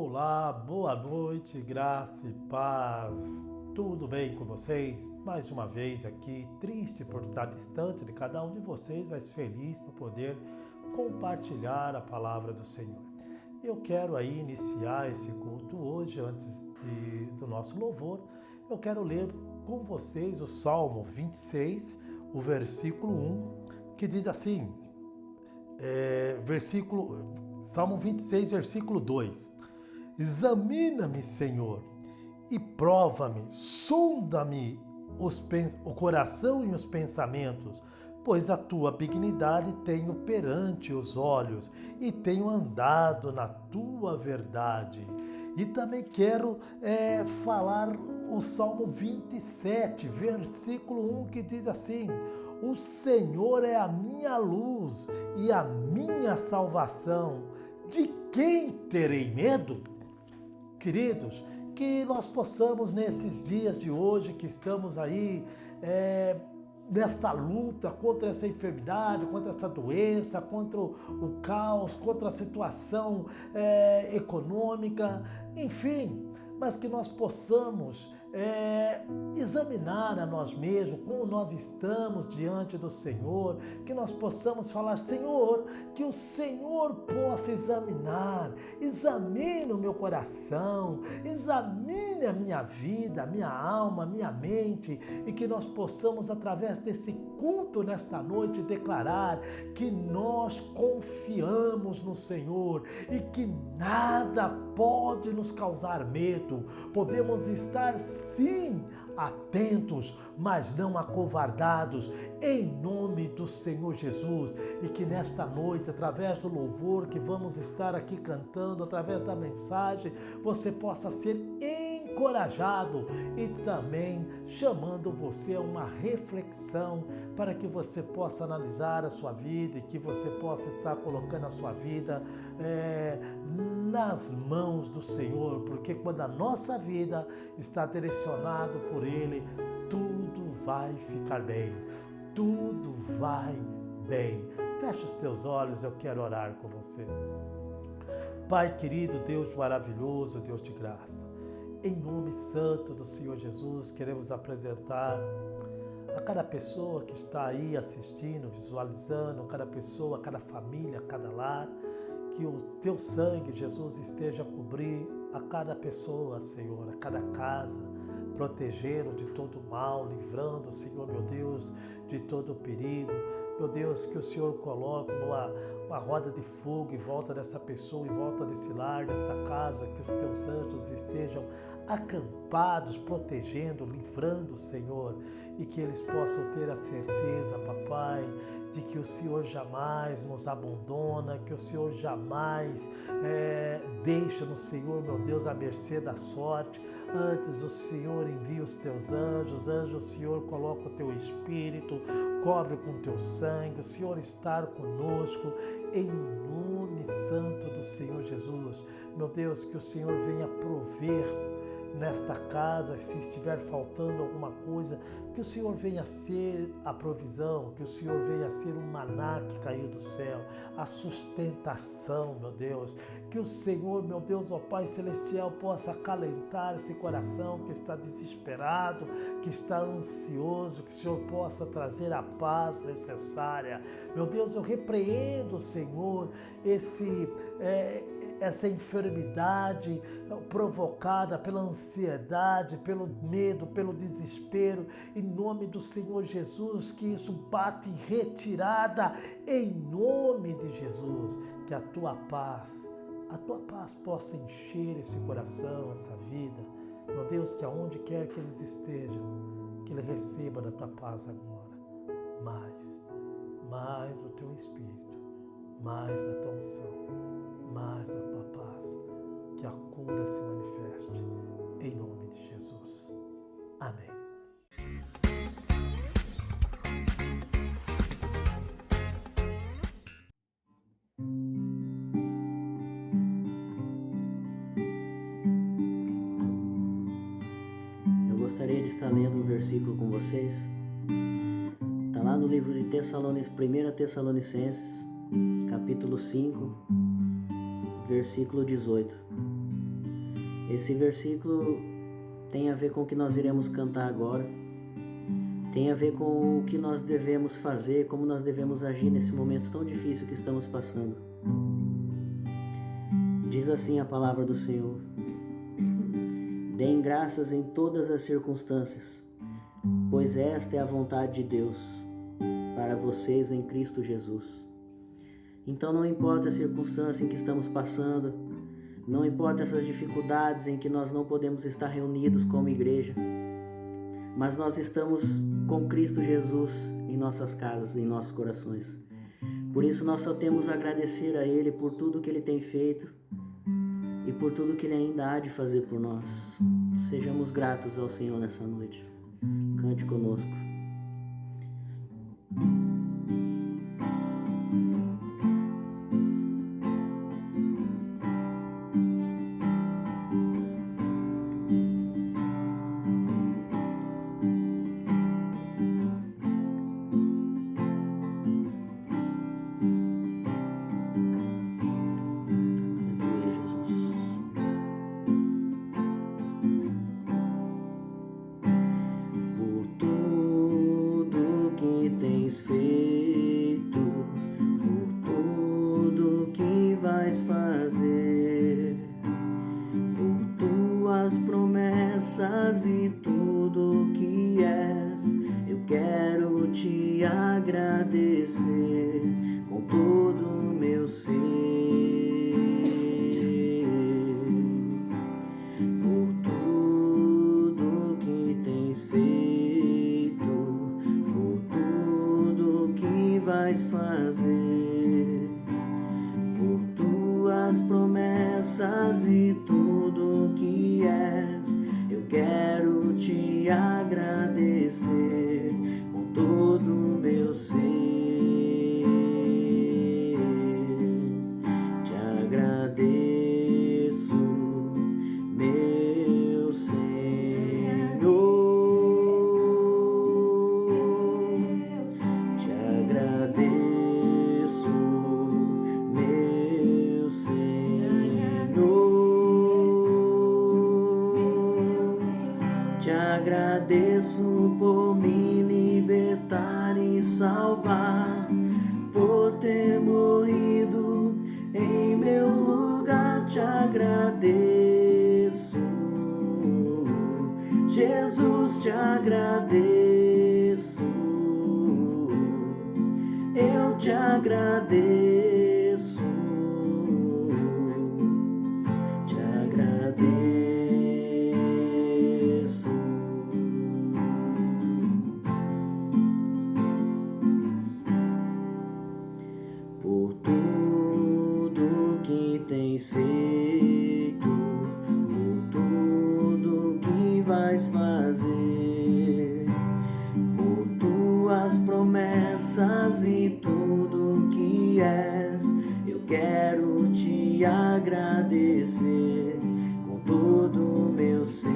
Olá, boa noite, graça e paz. Tudo bem com vocês? Mais uma vez aqui, triste por estar distante de cada um de vocês, mas feliz por poder compartilhar a palavra do Senhor. Eu quero aí iniciar esse culto hoje, antes do nosso louvor. Eu quero ler com vocês o Salmo 26, o versículo 1, que diz assim, Salmo 26, versículo 2. Examina-me, Senhor, e prova-me, sonda-me o coração e os pensamentos, pois a tua benignidade tenho perante os olhos e tenho andado na tua verdade. E também quero falar o Salmo 27, versículo 1, que diz assim: o Senhor é a minha luz e a minha salvação. De quem terei medo? Queridos, que nós possamos nesses dias de hoje que estamos aí nesta luta contra essa enfermidade, contra essa doença, contra o caos, contra a situação econômica, enfim, mas que nós possamos examinar a nós mesmos, como nós estamos diante do Senhor, que nós possamos falar: Senhor, que o Senhor possa examine o meu coração, examine a minha vida, a minha alma, a minha mente, e que nós possamos, através desse culto nesta noite, declarar que nós confiamos no Senhor e que nada pode nos causar medo. Podemos estar sim atentos, mas não acovardados, em nome do Senhor Jesus. E que nesta noite, através do louvor que vamos estar aqui cantando, através da mensagem, você possa ser encorajado e também chamando você a uma reflexão para que você possa analisar a sua vida e que você possa estar colocando a sua vida nas mãos do Senhor, porque quando a nossa vida está direcionada por Ele, tudo vai ficar bem, tudo vai bem. Fecha os teus olhos, eu quero orar com você. Pai querido, Deus maravilhoso, Deus de graça, em nome santo do Senhor Jesus, queremos apresentar a cada pessoa que está aí assistindo, visualizando, cada pessoa, cada família, cada lar, que o teu sangue, Jesus, esteja a cobrir a cada pessoa, Senhor, a cada casa, protegendo de todo mal, livrando, Senhor, meu Deus, de todo perigo. Meu Deus, que o Senhor coloque uma roda de fogo em volta dessa pessoa, em volta desse lar, dessa casa, que os teus anjos estejam acampados, protegendo, livrando, Senhor, e que eles possam ter a certeza, papai, de que o Senhor jamais nos abandona, que o Senhor jamais deixa no Senhor, meu Deus, à mercê da sorte. Antes o Senhor envia os teus anjos, o Senhor coloca o teu Espírito, cobre com o teu sangue, o Senhor estar conosco, em nome santo do Senhor Jesus. Meu Deus, que o Senhor venha prover nesta casa, se estiver faltando alguma coisa, que o Senhor venha ser a provisão, que o Senhor venha ser o maná que caiu do céu, a sustentação, meu Deus, que o Senhor, meu Deus, ó Pai Celestial, possa acalentar esse coração que está desesperado, que está ansioso, que o Senhor possa trazer a paz necessária. Meu Deus, eu repreendo, Senhor, essa enfermidade provocada pela ansiedade, pelo medo, pelo desespero, em nome do Senhor Jesus, que isso bate em retirada, em nome de Jesus, que a tua paz possa encher esse coração, essa vida, meu Deus, que aonde quer que eles estejam, que ele receba da tua paz agora, mais o teu Espírito, mais da tua unção, mais da tua paz, que a cura se manifeste, em nome de Jesus. Amém. Eu gostaria de estar lendo um versículo com vocês. Está lá no livro de 1 Tessalonicenses, capítulo 5, versículo 18. Esse versículo tem a ver com o que nós iremos cantar agora. Tem a ver com o que nós devemos fazer, como nós devemos agir nesse momento tão difícil que estamos passando. Diz assim a palavra do Senhor: deem graças em todas as circunstâncias, pois esta é a vontade de Deus para vocês em Cristo Jesus. Então não importa a circunstância em que estamos passando, não importa essas dificuldades em que nós não podemos estar reunidos como igreja, mas nós estamos com Cristo Jesus em nossas casas, em nossos corações. Por isso nós só temos a agradecer a Ele por tudo que Ele tem feito e por tudo que Ele ainda há de fazer por nós. Sejamos gratos ao Senhor nessa noite. Cante conosco. Feito por tudo que vais fazer, por tuas promessas e tudo que és, eu quero te agradecer com todo o meu ser. Por tudo que tens feito, vais fazer, por tuas promessas e tudo que és, eu quero te agradecer com todo o meu ser. Te agradeço, meu Senhor. Te agradeço por me libertar e salvar, por ter morrido em meu lugar. Te agradeço, Jesus, te agradeço, eu te agradeço, te agradeço. Por tudo que tens feito, por tudo que vais fazer, por tuas promessas e tudo que és, eu quero te agradecer com todo o meu ser.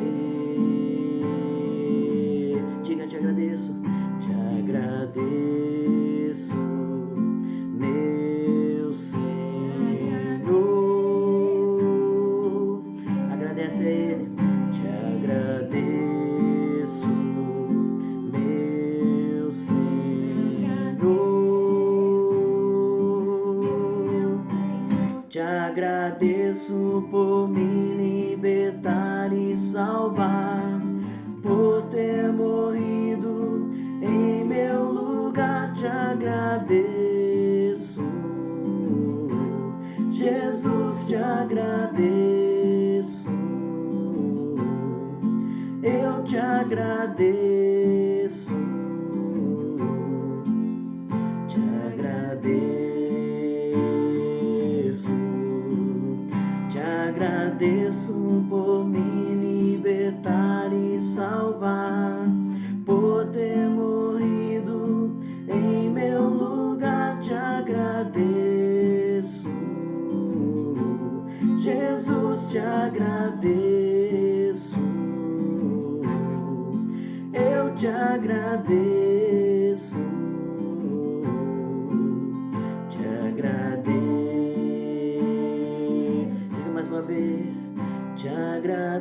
Diga: te agradeço, te agradeço, meu Senhor. Agradece a Ele. Te agradeço, meu Senhor. Te agradeço por me libertar e salvar, por ter morrido em meu lugar. Te agradeço, Jesus, te agradeço, eu te agradeço, te agradeço, te agradeço por me libertar e salvar, por ter morrido em meu lugar. Te agradeço, Jesus, te agradeço, eu te agradeço, te agradeço. Diga mais uma vez: te agradeço,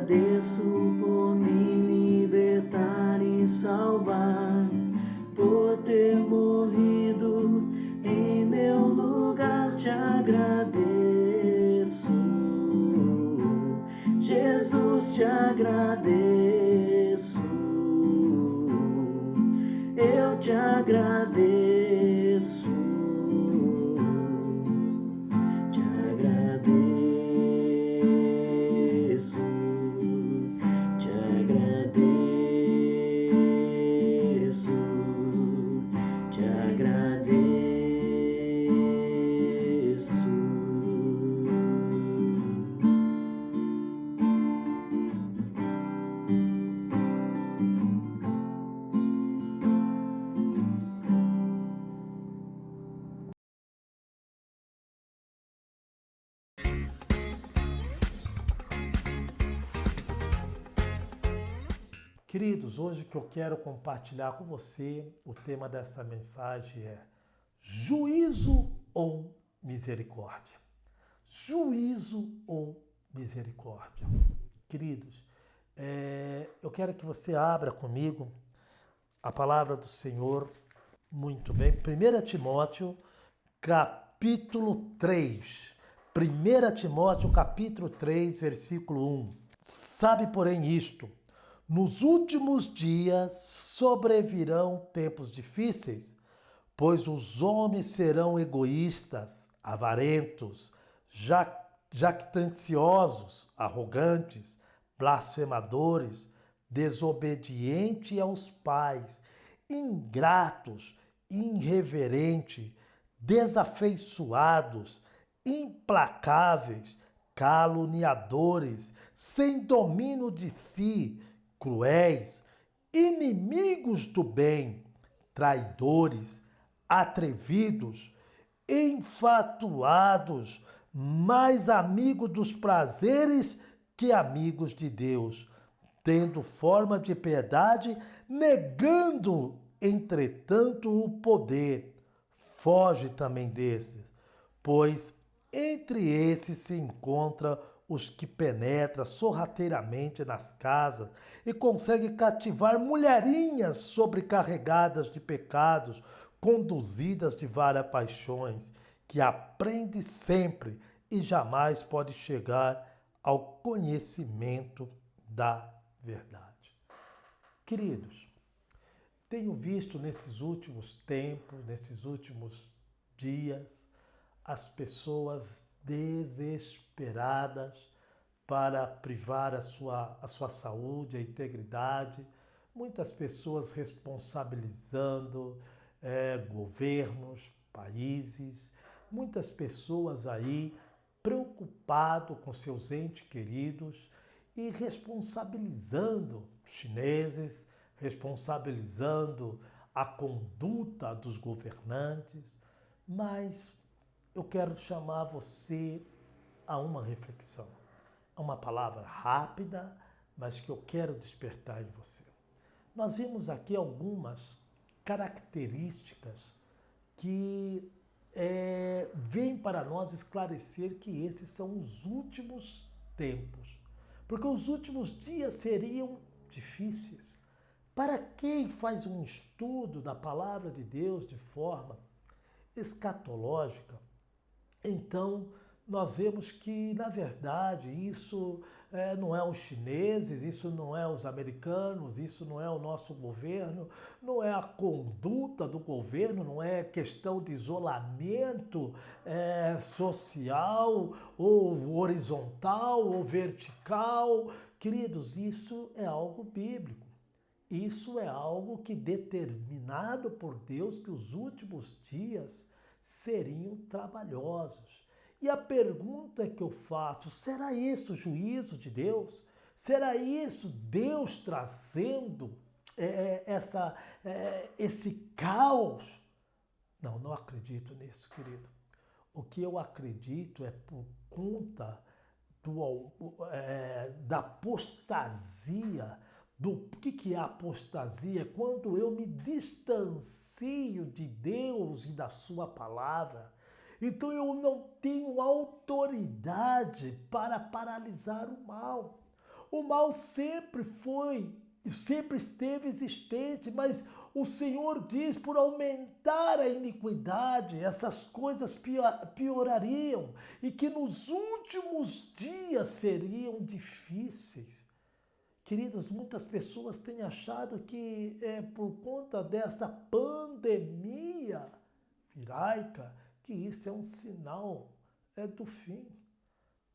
Pai, por ter morrido em meu lugar. Te agradeço, Jesus, te agradeço. Eu te agradeço, te agradeço, te agradeço, te agradeço. Queridos, hoje que eu quero compartilhar com você, o tema desta mensagem é juízo ou misericórdia? Juízo ou misericórdia? Queridos, eu quero que você abra comigo a palavra do Senhor, muito bem, 1 Timóteo, capítulo 3. 1 Timóteo, capítulo 3, versículo 1. Sabe, porém, isto: nos últimos dias sobrevirão tempos difíceis, pois os homens serão egoístas, avarentos, jactanciosos, arrogantes, blasfemadores, desobedientes aos pais, ingratos, irreverentes, desafeiçoados, implacáveis, caluniadores, sem domínio de si, cruéis, inimigos do bem, traidores, atrevidos, enfatuados, mais amigos dos prazeres que amigos de Deus, tendo forma de piedade, negando, entretanto, o poder. Foge também desses, pois entre esses se encontra os que penetram sorrateiramente nas casas e conseguem cativar mulherinhas sobrecarregadas de pecados, conduzidas de várias paixões, que aprende sempre e jamais pode chegar ao conhecimento da verdade. Queridos, tenho visto nesses últimos tempos, nesses últimos dias, as pessoas desesperadas para privar a sua saúde, a integridade, muitas pessoas responsabilizando governos, países, muitas pessoas aí preocupadas com seus entes queridos e responsabilizando chineses, responsabilizando a conduta dos governantes, mas eu quero chamar você a uma reflexão. É uma palavra rápida, mas que eu quero despertar em você. Nós vimos aqui algumas características que vêm para nós esclarecer que esses são os últimos tempos. Porque os últimos dias seriam difíceis. Para quem faz um estudo da palavra de Deus de forma escatológica, então nós vemos que, na verdade, isso não é os chineses, isso não é os americanos, isso não é o nosso governo, não é a conduta do governo, não é questão de isolamento social, ou horizontal, ou vertical. Queridos, isso é algo bíblico. Isso é algo que determinado por Deus que os últimos dias seriam trabalhosos. E a pergunta que eu faço, será isso o juízo de Deus? Será isso Deus trazendo esse caos? Não, não acredito nisso, querido. O que eu acredito é por conta da apostasia. Do que é apostasia? Quando eu me distancio de Deus e da sua palavra. Então eu não tenho autoridade para paralisar o mal. O mal sempre foi sempre esteve existente, mas o Senhor diz, por aumentar a iniquidade, essas coisas piorariam e que nos últimos dias seriam difíceis. Queridos, muitas pessoas têm achado que é por conta dessa pandemia viraica que isso é um sinal do fim.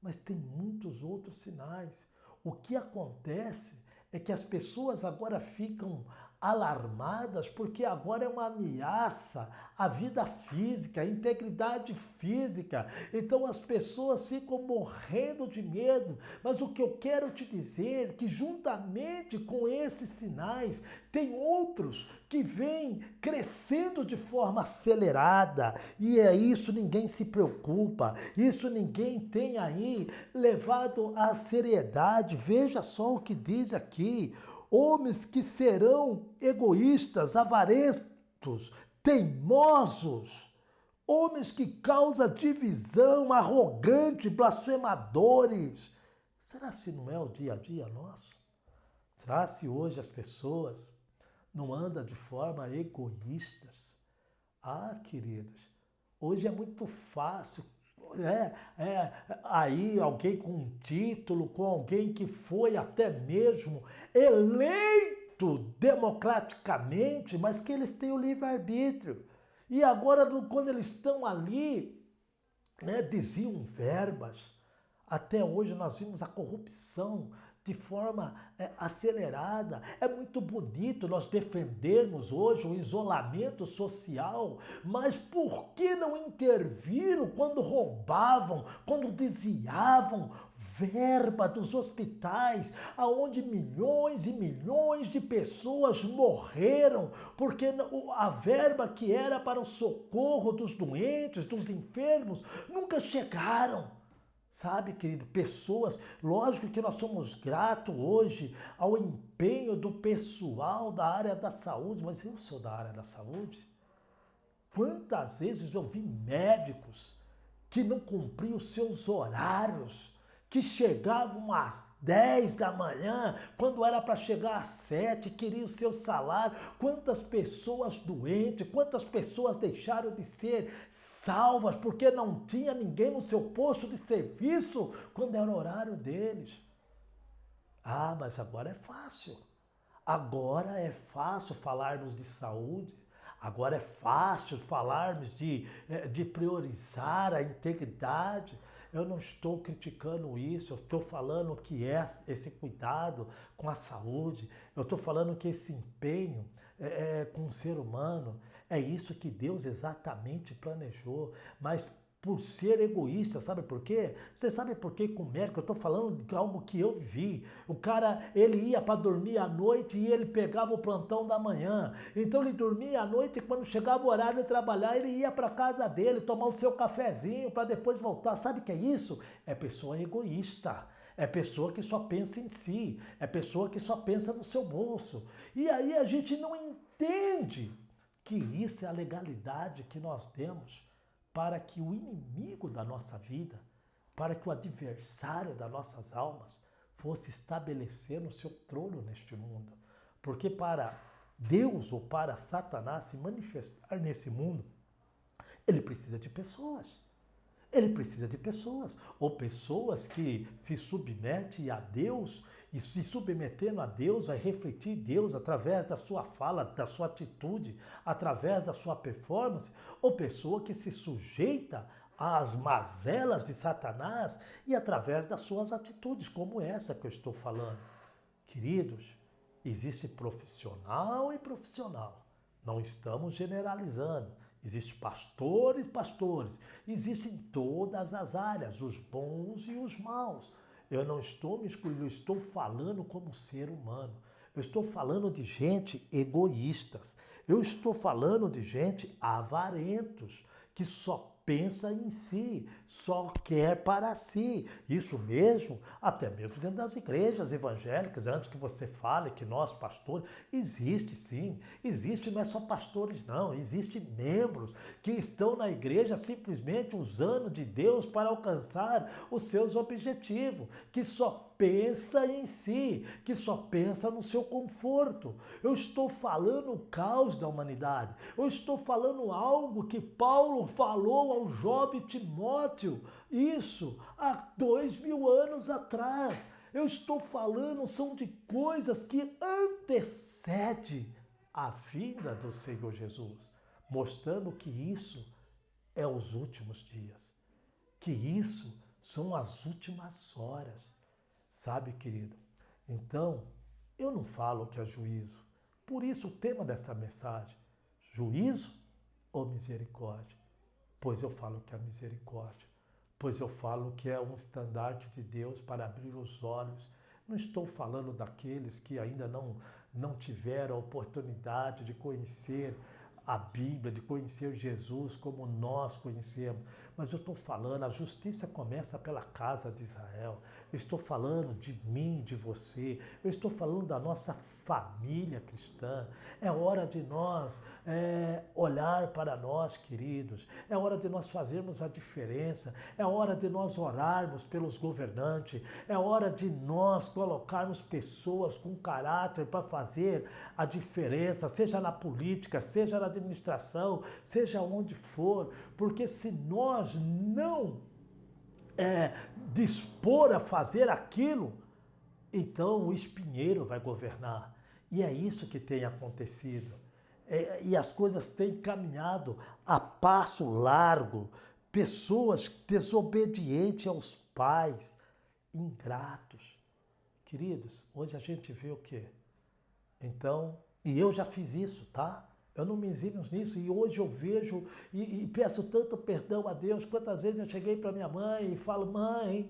Mas tem muitos outros sinais. O que acontece é que as pessoas agora ficam alarmadas porque agora é uma ameaça à vida física, à integridade física. Então as pessoas ficam morrendo de medo. Mas o que eu quero te dizer é que juntamente com esses sinais, tem outros que vêm crescendo de forma acelerada. E é isso, ninguém se preocupa. Isso ninguém tem aí levado à seriedade. Veja só o que diz aqui. Homens que serão egoístas, avarentos, teimosos, homens que causam divisão, arrogantes, blasfemadores. Será se não é o dia a dia nosso? Será se hoje as pessoas não andam de forma egoístas? Ah, queridos, hoje é muito fácil. Aí alguém com um título, com alguém que foi até mesmo eleito democraticamente, mas que eles têm o livre-arbítrio. E agora, quando eles estão ali, desviam verbas. Até hoje nós vimos a corrupção de forma acelerada. É muito bonito nós defendermos hoje o isolamento social, mas por que não interviram quando roubavam, quando desviavam verba dos hospitais, aonde milhões e milhões de pessoas morreram, porque a verba que era para o socorro dos doentes, dos enfermos, nunca chegaram. Sabe, querido, pessoas, lógico que nós somos gratos hoje ao empenho do pessoal da área da saúde, mas eu sou da área da saúde. Quantas vezes eu vi médicos que não cumpriam os seus horários, que chegavam às 10 da manhã, quando era para chegar às 7, queriam o seu salário. Quantas pessoas doentes, quantas pessoas deixaram de ser salvas porque não tinha ninguém no seu posto de serviço quando era o horário deles. Ah, mas agora é fácil. Agora é fácil falarmos de saúde. Agora é fácil falarmos de priorizar a integridade. Eu não estou criticando isso, eu estou falando que é esse cuidado com a saúde, eu estou falando que esse empenho com o ser humano, é isso que Deus exatamente planejou, mas por ser egoísta, sabe por quê? Você sabe por que com o médico? Eu estou falando de algo que eu vi. O cara, ele ia para dormir à noite e ele pegava o plantão da manhã. Então ele dormia à noite e quando chegava o horário de trabalhar, ele ia para casa dele, tomar o seu cafezinho para depois voltar. Sabe o que é isso? É pessoa egoísta. É pessoa que só pensa em si. É pessoa que só pensa no seu bolso. E aí a gente não entende que isso é a legalidade que nós temos para que o inimigo da nossa vida, para que o adversário das nossas almas fosse estabelecer no seu trono neste mundo. Porque para Deus ou para Satanás se manifestar nesse mundo, ele precisa de pessoas. Ele precisa de pessoas, ou pessoas que se submetem a Deus e se submetendo a Deus vai refletir Deus através da sua fala, da sua atitude, através da sua performance, ou pessoa que se sujeita às mazelas de Satanás e através das suas atitudes, como essa que eu estou falando. Queridos, existe profissional e profissional, não estamos generalizando. Existem pastores e pastores, existem todas as áreas, os bons e os maus. Eu não estou me excluindo, eu estou falando como ser humano. Eu estou falando de gente egoístas. Eu estou falando de gente avarentos, que só pensa em si, só quer para si. Isso mesmo, até mesmo dentro das igrejas evangélicas, antes que você fale que nós pastores, existe sim, existe, não é só pastores não, existe membros que estão na igreja simplesmente usando de Deus para alcançar os seus objetivos, que só pensa em si, que só pensa no seu conforto. Eu estou falando o caos da humanidade. Eu estou falando algo que Paulo falou ao jovem Timóteo, isso há 2000 anos atrás. Eu estou falando, são de coisas que antecedem a vinda do Senhor Jesus, mostrando que isso é os últimos dias, que isso são as últimas horas, sabe, querido? Então, eu não falo que é juízo. Por isso o tema dessa mensagem, juízo ou misericórdia? Pois eu falo que é misericórdia. Pois eu falo que é um estandarte de Deus para abrir os olhos. Não estou falando daqueles que ainda não tiveram a oportunidade de conhecer a Bíblia, de conhecer Jesus como nós conhecemos. Mas eu estou falando, a justiça começa pela casa de Israel. Eu estou falando de mim, de você. Eu estou falando da nossa família cristã. É hora de nós olhar para nós, queridos. É hora de nós fazermos a diferença. É hora de nós orarmos pelos governantes. É hora de nós colocarmos pessoas com caráter para fazer a diferença, seja na política, seja na administração, seja onde for. Porque se nós não dispor a fazer aquilo, então o espinheiro vai governar. E é isso que tem acontecido. E as coisas têm caminhado a passo largo. Pessoas desobedientes aos pais, ingratos. Queridos, hoje a gente vê o quê? Então, e eu já fiz isso, tá? Eu não me eximo nisso e hoje eu vejo e peço tanto perdão a Deus. Quantas vezes eu cheguei para minha mãe e falo, mãe,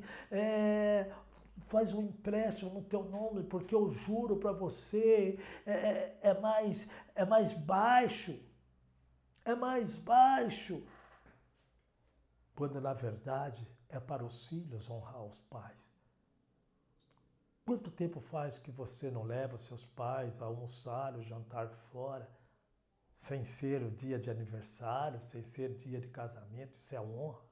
faz um empréstimo no teu nome, porque eu juro para você, é mais baixo. É mais baixo. Quando na verdade é para os filhos honrar os pais. Quanto tempo faz que você não leva seus pais a almoçar ou jantar fora? Sem ser o dia de aniversário, sem ser dia de casamento, isso é honra.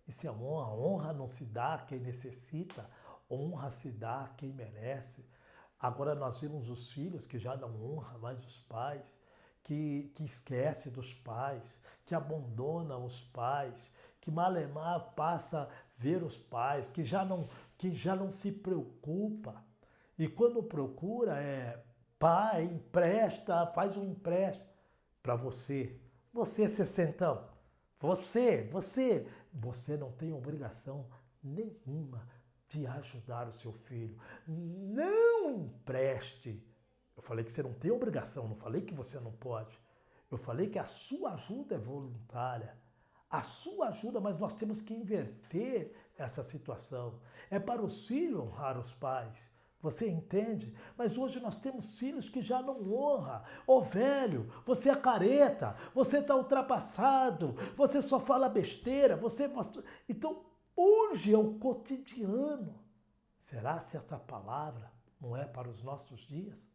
Isso é honra. Honra não se dá a quem necessita, honra se dá a quem merece. Agora nós vimos os filhos que já não honram mais os pais, que esquece dos pais, que abandonam os pais, que malemar passa a ver os pais, que já não se preocupa. E quando procura pai, empresta, faz um empréstimo para você. Você, sessentão, você não tem obrigação nenhuma de ajudar o seu filho. Não empreste. Eu falei que você não tem obrigação, não falei que você não pode. Eu falei que a sua ajuda é voluntária. A sua ajuda, mas nós temos que inverter essa situação. É para os filhos honrar os pais. Você entende? Mas hoje nós temos filhos que já não honram. Ô velho, você é careta, você está ultrapassado, você só fala besteira, Então, hoje é o cotidiano. Será se essa palavra não é para os nossos dias?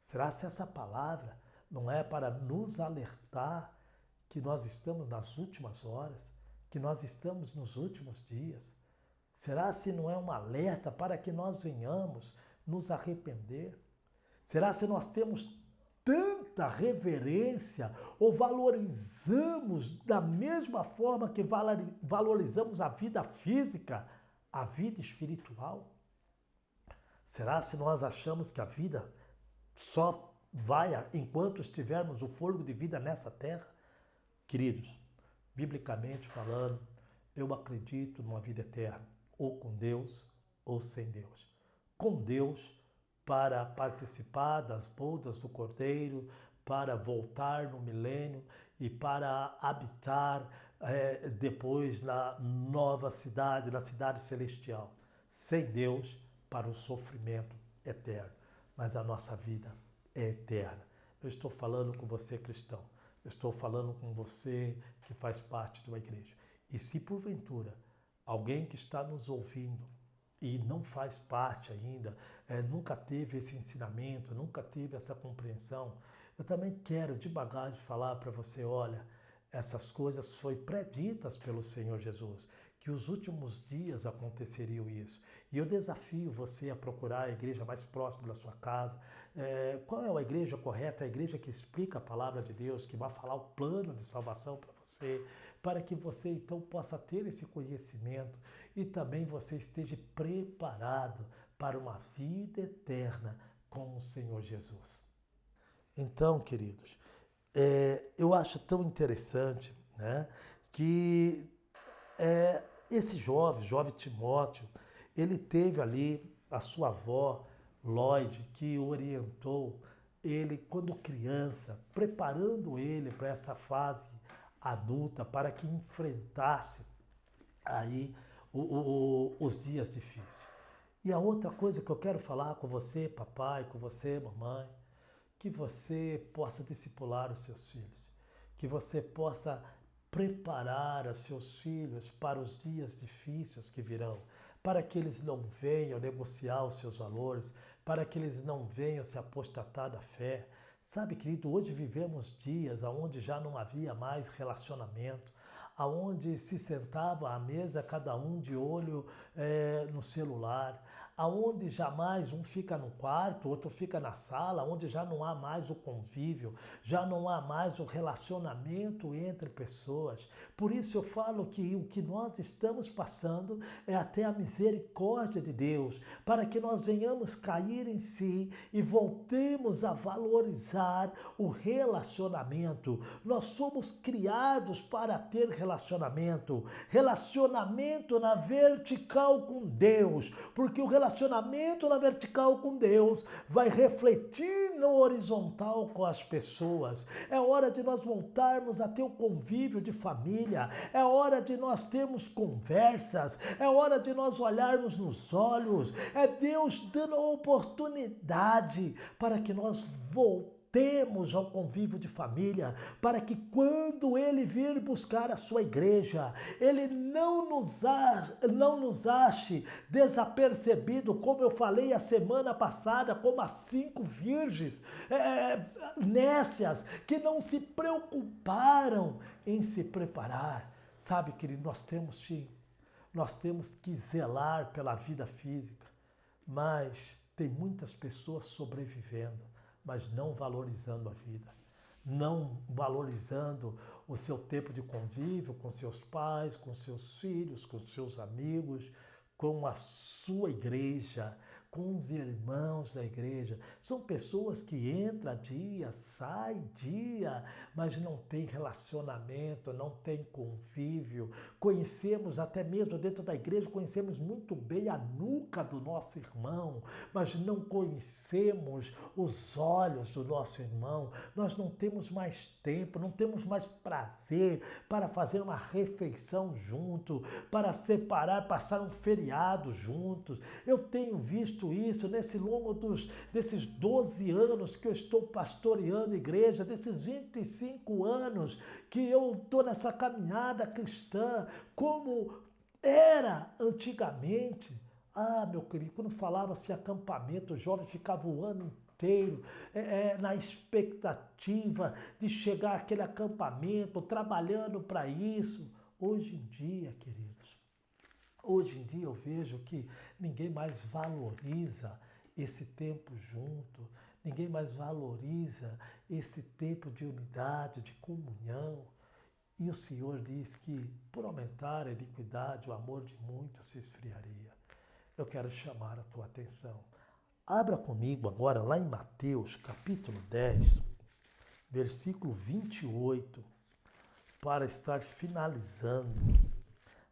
Será se essa palavra não é para nos alertar que nós estamos nas últimas horas, que nós estamos nos últimos dias? Será se não é um alerta para que nós venhamos nos arrepender? Será se nós temos tanta reverência ou valorizamos da mesma forma que valorizamos a vida física, a vida espiritual? Será se nós achamos que a vida só vai enquanto estivermos o fôlego de vida nessa terra? Queridos, biblicamente falando, eu acredito numa vida eterna, ou com Deus ou sem Deus. Com Deus para participar das bodas do Cordeiro, para voltar no milênio e para habitar depois na nova cidade, na cidade celestial. Sem Deus, para o sofrimento eterno. Mas a nossa vida é eterna. Eu estou falando com você, cristão. Eu estou falando com você que faz parte de uma igreja. E se porventura alguém que está nos ouvindo e não faz parte ainda, nunca teve esse ensinamento, nunca teve essa compreensão, eu também quero de bagagem falar para você, olha, essas coisas foram preditas pelo Senhor Jesus, que os últimos dias aconteceriam isso. E eu desafio você a procurar a igreja mais próxima da sua casa. Qual é a igreja correta? A igreja que explica a palavra de Deus, que vai falar o plano de salvação para você, para que você então possa ter esse conhecimento e também você esteja preparado para uma vida eterna com o Senhor Jesus. Então, queridos, eu acho tão interessante, né, que esse jovem Timóteo, ele teve ali a sua avó, Lloyd, que orientou ele quando criança, preparando ele para essa fase adulta, para que enfrentasse aí os dias difíceis. E a outra coisa que eu quero falar com você, papai, com você, mamãe, que você possa discipular os seus filhos, que você possa preparar os seus filhos para os dias difíceis que virão, para que eles não venham negociar os seus valores, para que eles não venham se apostatar da fé. Sabe, querido, hoje vivemos dias onde já não havia mais relacionamento, aonde se sentava à mesa cada um de olho no celular, aonde jamais um fica no quarto, outro fica na sala, onde já não há mais o convívio, já não há mais o relacionamento entre pessoas. Por isso eu falo que o que nós estamos passando é até a misericórdia de Deus, para que nós venhamos cair em si e voltemos a valorizar o relacionamento. Nós somos criados para ter relacionamento na vertical com Deus, porque o relacionamento na vertical com Deus vai refletir no horizontal com as pessoas. É hora de nós voltarmos a ter o convívio de família, é hora de nós termos conversas, é hora de nós olharmos nos olhos, é Deus dando a oportunidade para que nós voltemos ao convívio de família, para que quando Ele vir buscar a sua igreja, Ele não nos ache desapercebido, como eu falei a semana passada, como as 5 virgens nécias, que não se preocuparam em se preparar. Sabe, querido, nós temos que zelar pela vida física, mas tem muitas pessoas sobrevivendo, mas não valorizando a vida, não valorizando o seu tempo de convívio com seus pais, com seus filhos, com seus amigos, com a sua igreja, com os irmãos da igreja. São pessoas que entram dia, sai dia, mas não tem relacionamento, não tem convívio. Conhecemos, até mesmo dentro da igreja, conhecemos muito bem a nuca do nosso irmão, mas não conhecemos os olhos do nosso irmão. Nós não temos mais tempo, não temos mais prazer para fazer uma refeição junto, para separar, passar um feriado juntos. Eu tenho visto isso desses 12 anos que eu estou pastoreando a igreja, desses 25 anos que eu estou nessa caminhada cristã, como era antigamente. Meu querido, quando falava-se acampamento, o jovem ficava o ano inteiro na expectativa de chegar àquele acampamento, trabalhando para isso. Hoje em dia, queridos, eu vejo que ninguém mais valoriza esse tempo junto, ninguém mais valoriza esse tempo de unidade, de comunhão. E o Senhor diz que, por aumentar a iniquidade, o amor de muitos se esfriaria. Eu quero chamar a tua atenção. Abra comigo agora lá em Mateus, capítulo 10, versículo 28, para estar finalizando.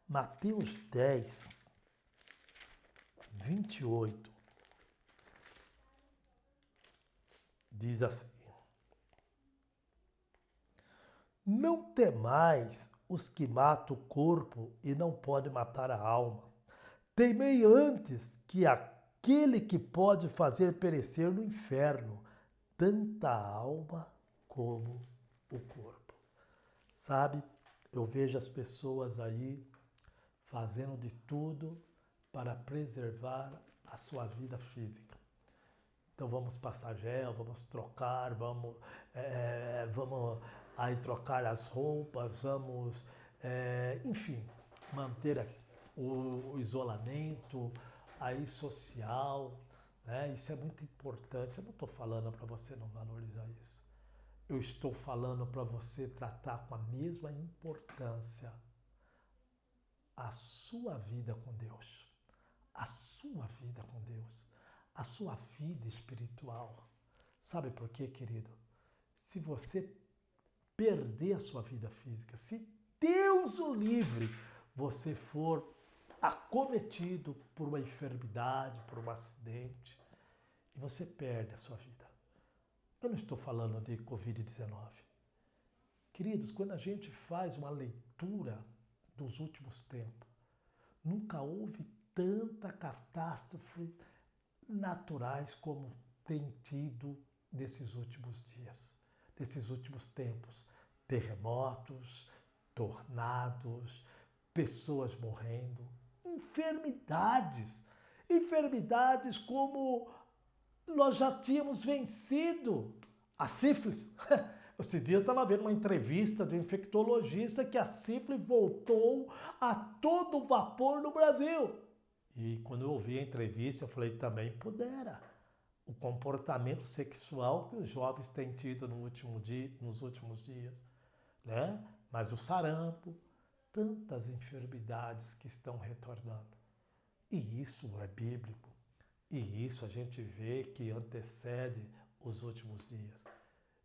Mateus 10, 28, diz assim: Não temais os que matam o corpo e não podem matar a alma. Temei antes que aquele que pode fazer perecer no inferno tanta alma como o corpo. Sabe, eu vejo as pessoas aí fazendo de tudo para preservar a sua vida física. Então vamos passar gel, vamos trocar, vamos aí trocar as roupas, vamos, enfim, manter o isolamento aí social, né? Isso é muito importante. Eu não estou falando para você não valorizar isso. Eu estou falando para você tratar com a mesma importância a sua vida com Deus, a sua vida com Deus, a sua vida espiritual. Sabe por quê, querido? Se você perder a sua vida física, se Deus o livre, você for acometido por uma enfermidade, por um acidente, e você perde a sua vida. Eu não estou falando de Covid-19. Queridos, quando a gente faz uma leitura dos últimos tempos, nunca houve tanta catástrofe naturais como tem tido nesses últimos dias, nesses últimos tempos. Terremotos, tornados, pessoas morrendo, enfermidades como nós já tínhamos vencido a sífilis. Esses dias eu estava vendo uma entrevista de um infectologista que a sífilis voltou a todo vapor no Brasil. E quando eu ouvi a entrevista, eu falei, também pudera. O comportamento sexual que os jovens têm tido nos últimos dias, né? Mas o sarampo, tantas enfermidades que estão retornando. E isso é bíblico. E isso a gente vê que antecede os últimos dias.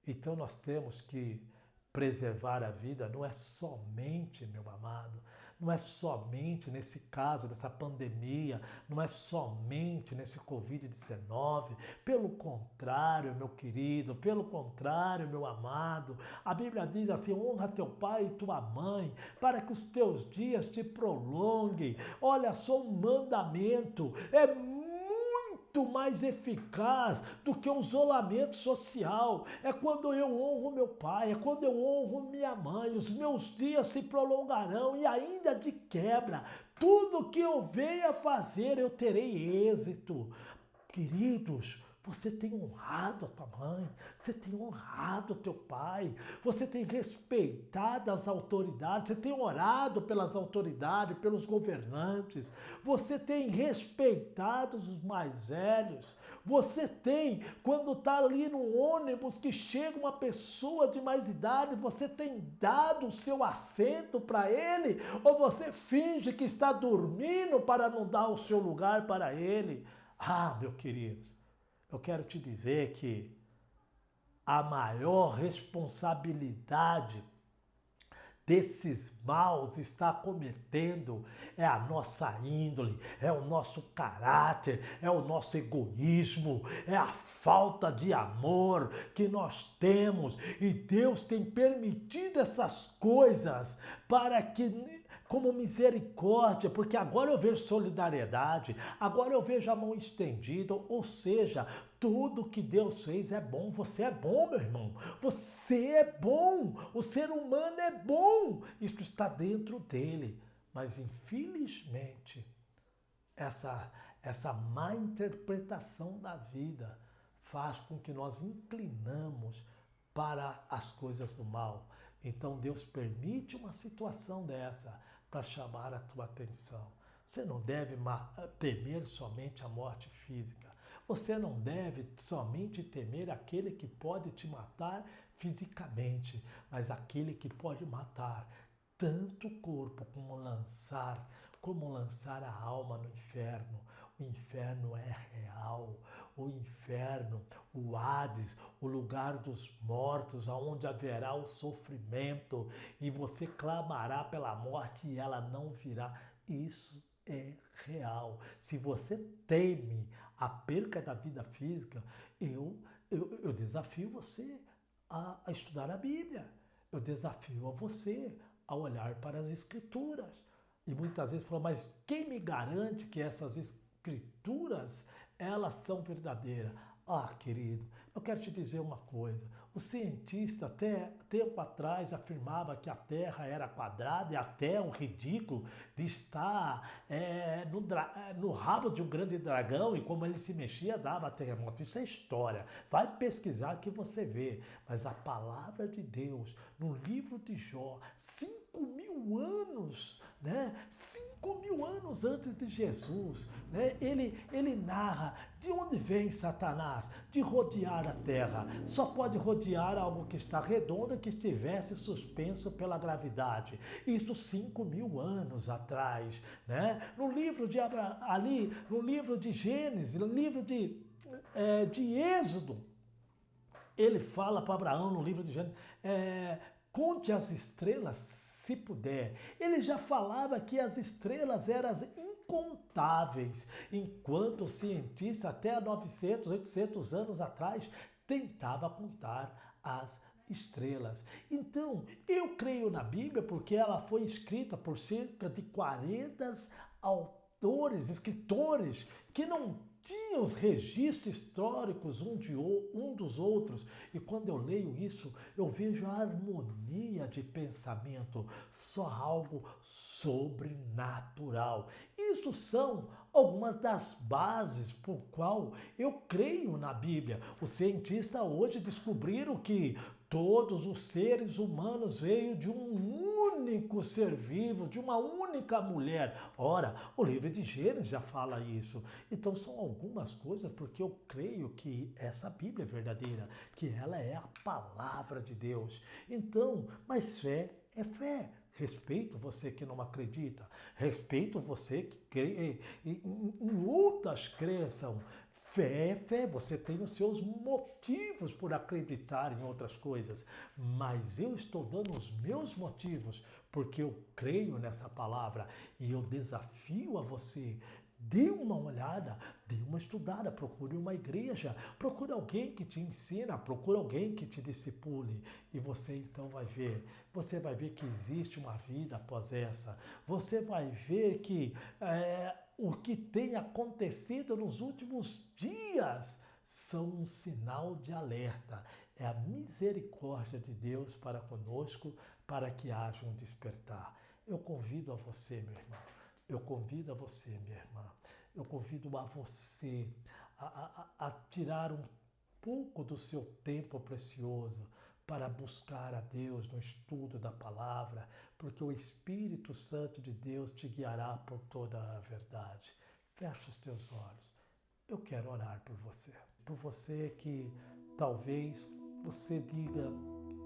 Então nós temos que preservar a vida, não é somente, meu amado, não é somente nesse caso, dessa pandemia, não é somente nesse Covid-19. Pelo contrário, meu querido, pelo contrário, meu amado, a Bíblia diz assim, honra teu pai e tua mãe, para que os teus dias te prolonguem. Olha só um mandamento, é muito mais eficaz do que o isolamento social. É quando eu honro meu pai, é quando eu honro minha mãe, os meus dias se prolongarão e ainda de quebra, tudo que eu venha fazer eu terei êxito. Queridos, você tem honrado a tua mãe, você tem honrado o teu pai, você tem respeitado as autoridades, você tem orado pelas autoridades, pelos governantes, você tem respeitado os mais velhos, você tem, quando está ali no ônibus que chega uma pessoa de mais idade, você tem dado o seu assento para ele, ou você finge que está dormindo para não dar o seu lugar para ele? Ah, meu querido, eu quero te dizer que a maior responsabilidade desses maus está cometendo é a nossa índole, é o nosso caráter, é o nosso egoísmo, é a falta de amor que nós temos. E Deus tem permitido essas coisas para que, como misericórdia, porque agora eu vejo solidariedade, agora eu vejo a mão estendida, ou seja, tudo que Deus fez é bom. Você é bom, meu irmão. Você é bom. O ser humano é bom. Isso está dentro dele. Mas, infelizmente, essa má interpretação da vida faz com que nós inclinamos para as coisas do mal. Então, Deus permite uma situação dessa para chamar a tua atenção. Você não deve temer somente a morte física. Você não deve somente temer aquele que pode te matar fisicamente, mas aquele que pode matar tanto o corpo como lançar a alma no inferno. O inferno é real. O inferno, o Hades, o lugar dos mortos, onde haverá o sofrimento, e você clamará pela morte e ela não virá. Isso é real. Se você teme a perca da vida física, eu desafio você a estudar a Bíblia. Eu desafio a você a olhar para as Escrituras. E muitas vezes fala, mas quem me garante que essas Escrituras, elas são verdadeiras? Ah, querido, eu quero te dizer uma coisa. O cientista até tempo atrás afirmava que a Terra era quadrada e até um ridículo de estar no rabo de um grande dragão e como ele se mexia dava terremoto. Isso é história. Vai pesquisar que você vê. Mas a palavra de Deus no livro de Jó, 5.000 anos, né? 5.000 anos antes de Jesus, né? Ele narra de onde vem Satanás, de rodear a terra. Só pode rodear algo que está redondo e que estivesse suspenso pela gravidade. Isso 5.000 anos atrás, né? No livro de ali, no livro de Gênesis, no livro de Êxodo, ele fala para Abraão no livro de Gênesis, conte as estrelas se puder. Ele já falava que as estrelas eram incontáveis, enquanto o cientista até há 900, 800 anos atrás tentava contar as estrelas. Então, eu creio na Bíblia porque ela foi escrita por cerca de 40 autores, escritores, que não tinham os registros históricos um dos outros. E quando eu leio isso, eu vejo a harmonia de pensamento, só algo sobrenatural. Isso são algumas das bases por qual eu creio na Bíblia. Os cientistas hoje descobriram que todos os seres humanos veio de um único ser vivo, de uma única mulher. Ora, o livro de Gênesis já fala isso. Então são algumas coisas porque eu creio que essa Bíblia é verdadeira, que ela é a palavra de Deus. Então, mas fé é fé. Respeito você que não acredita. Respeito você que crê em outras crenças. Fé é fé, você tem os seus motivos por acreditar em outras coisas, mas eu estou dando os meus motivos porque eu creio nessa palavra e eu desafio a você. Dê uma olhada, dê uma estudada, procure uma igreja, procure alguém que te ensina, procure alguém que te discipule e você então vai ver que existe uma vida após essa, você vai ver que o que tem acontecido nos últimos dias são um sinal de alerta, é a misericórdia de Deus para conosco, para que haja um despertar. Eu convido a você, meu irmão. Eu convido a você, minha irmã, eu convido a você a tirar um pouco do seu tempo precioso para buscar a Deus no estudo da palavra, porque o Espírito Santo de Deus te guiará por toda a verdade. Feche os teus olhos. Eu quero orar por você que talvez você diga,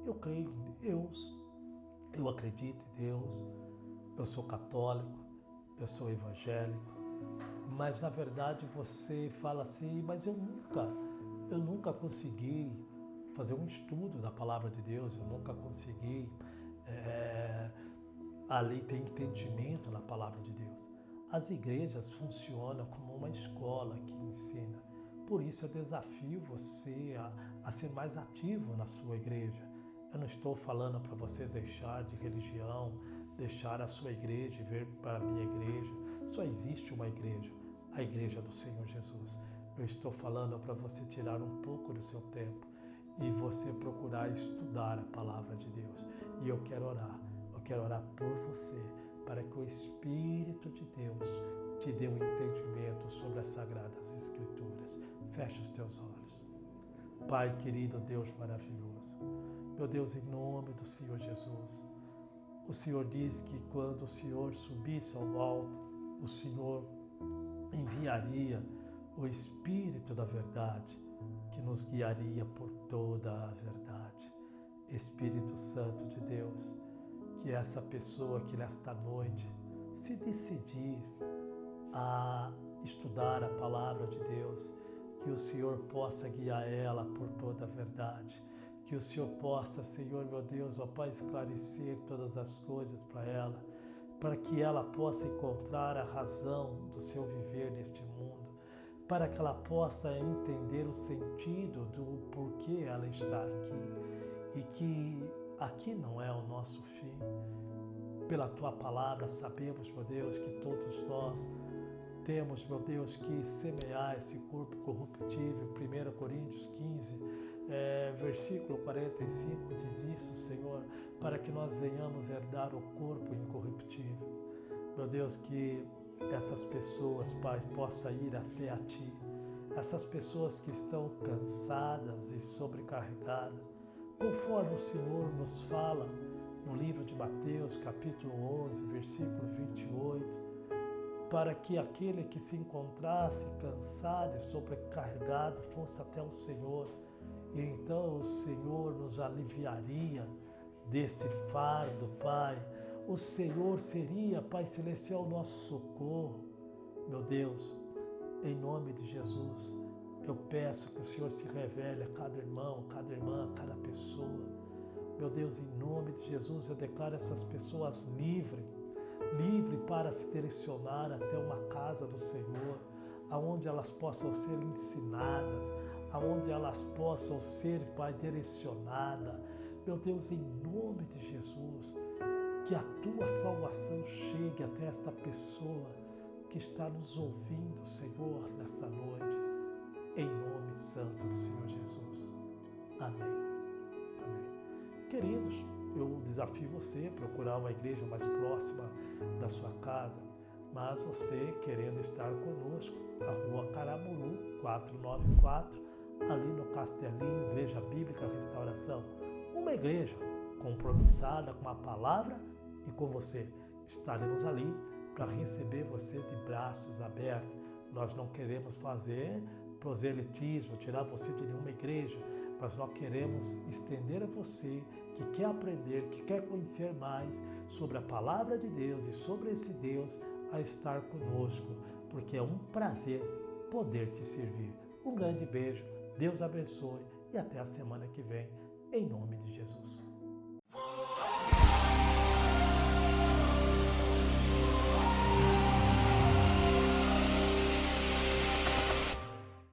eu creio em Deus, eu acredito em Deus, eu sou católico, eu sou evangélico, mas na verdade você fala assim, mas eu nunca consegui fazer um estudo da palavra de Deus, eu nunca consegui ali ter entendimento na palavra de Deus. As igrejas funcionam como uma escola que ensina, por isso eu desafio você a ser mais ativo na sua igreja. Eu não estou falando para você deixar de religião, deixar a sua igreja e vir para a minha igreja. Só existe uma igreja, a igreja do Senhor Jesus. Eu estou falando para você tirar um pouco do seu tempo e você procurar estudar a palavra de Deus. E eu quero orar por você, para que o Espírito de Deus te dê um entendimento sobre as Sagradas Escrituras. Feche os teus olhos. Pai querido, Deus maravilhoso, meu Deus, em nome do Senhor Jesus, o Senhor diz que quando o Senhor subisse ao alto, o Senhor enviaria o Espírito da verdade, que nos guiaria por toda a verdade. Espírito Santo de Deus, que essa pessoa que nesta noite se decidir a estudar a palavra de Deus, que o Senhor possa guiar ela por toda a verdade, que o Senhor possa, Senhor meu Deus, ó Pai, esclarecer todas as coisas para ela, para que ela possa encontrar a razão do seu viver neste mundo, para que ela possa entender o sentido do porquê ela está aqui e que aqui não é o nosso fim. Pela Tua palavra sabemos, meu Deus, que todos nós temos, meu Deus, que semear esse corpo corruptível. 1 Coríntios 15 Versículo 45 diz isso, Senhor, para que nós venhamos herdar o corpo incorruptível. Meu Deus, que essas pessoas, Pai, possam ir até a Ti. Essas pessoas que estão cansadas e sobrecarregadas, conforme o Senhor nos fala no livro de Mateus, capítulo 11, versículo 28, para que aquele que se encontrasse cansado e sobrecarregado fosse até o Senhor, e então o Senhor nos aliviaria deste fardo, Pai. O Senhor seria, Pai Celestial, o nosso socorro. Meu Deus, em nome de Jesus, eu peço que o Senhor se revele a cada irmão, cada irmã, a cada pessoa. Meu Deus, em nome de Jesus, eu declaro essas pessoas livres para se direcionar até uma casa do Senhor, aonde elas possam ser ensinadas, aonde elas possam ser, Pai, direcionadas. Meu Deus, em nome de Jesus, que a Tua salvação chegue até esta pessoa que está nos ouvindo, Senhor, nesta noite, em nome santo do Senhor Jesus. Amém. Amém. Queridos, eu desafio você a procurar uma igreja mais próxima da sua casa, mas você querendo estar conosco, a Rua Caramuru, 494, ali no Castelinho, Igreja Bíblica Restauração. Uma igreja compromissada com a palavra e com você. Estaremos ali para receber você de braços abertos. Nós não queremos fazer proselitismo, tirar você de nenhuma igreja, mas nós queremos estender a você que quer aprender, que quer conhecer mais sobre a palavra de Deus e sobre esse Deus, a estar conosco, porque é um prazer poder te servir. Um grande beijo, Deus abençoe e até a semana que vem, em nome de Jesus.